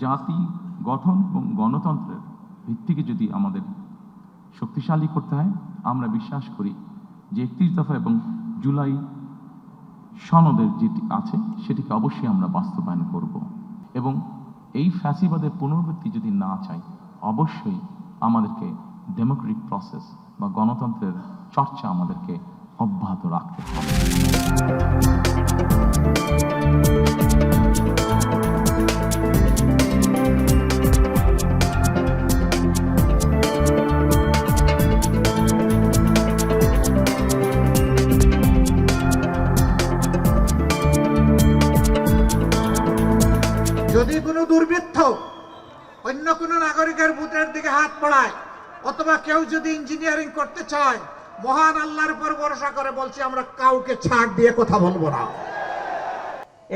জাতি গঠন এবং গণতন্ত্রের ভিত্তিকে যদি আমাদের শক্তিশালী করতে হয়, আমরা বিশ্বাস করি যে 31 দফা এবং জুলাই সনদের যেটি আছে সেটিকে অবশ্যই আমরা বাস্তবায়ন করব। এবং এই ফ্যাসিবাদের পুনরাবৃত্তি যদি না চাই, অবশ্যই আমাদেরকে ডেমোক্রেটিক প্রসেস বা গণতন্ত্রের চর্চা আমাদেরকে অব্যাহত রাখতে হবে। যদি কোনো দুর্বৃত্ত অন্য কোনো নাগরিকের বুথের দিকে হাত পড়ায় অথবা কেউ যদি ইঞ্জিনিয়ারিং করতে চায়, মহান আল্লাহর উপর ভরসা করে বলছি আমরা কাউকে ছাড় দিয়ে কথা বলবো না।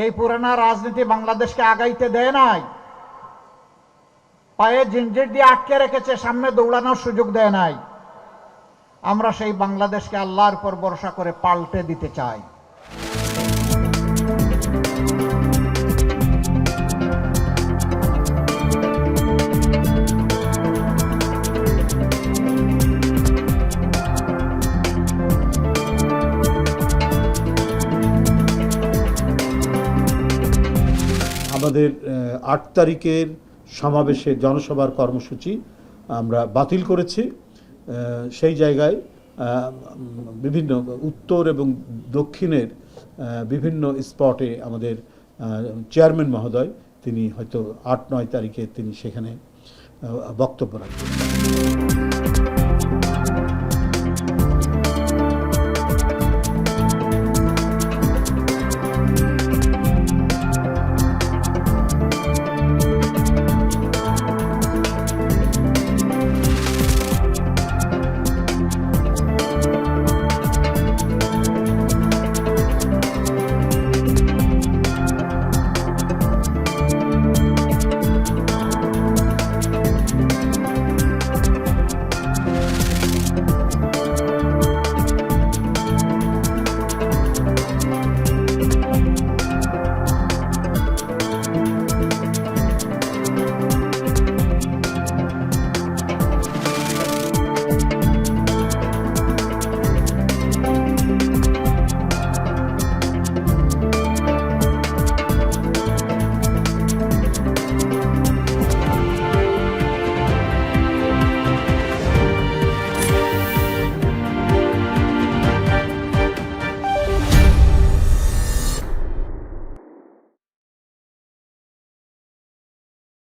এই পুরানা রাজনীতি বাংলাদেশকে আগাইতে দেয় নাই, পায়ে জিঞ্জির দিয়ে আটকে রেখেছে, সামনে দৌড়ানোর সুযোগ দেয় নাই। আমরা সেই বাংলাদেশকে আল্লাহর উপর ভরসা করে পাল্টে দিতে চাই। আমাদের 8 তারিখের সমাবেশের জনসভার কর্মসূচি আমরা বাতিল করেছি। সেই জায়গায় বিভিন্ন উত্তর এবং দক্ষিণের বিভিন্ন স্পটে আমাদের চেয়ারম্যান মহোদয় তিনি হয়তো 8-9 তারিখে তিনি সেখানে বক্তব্য রাখবেন।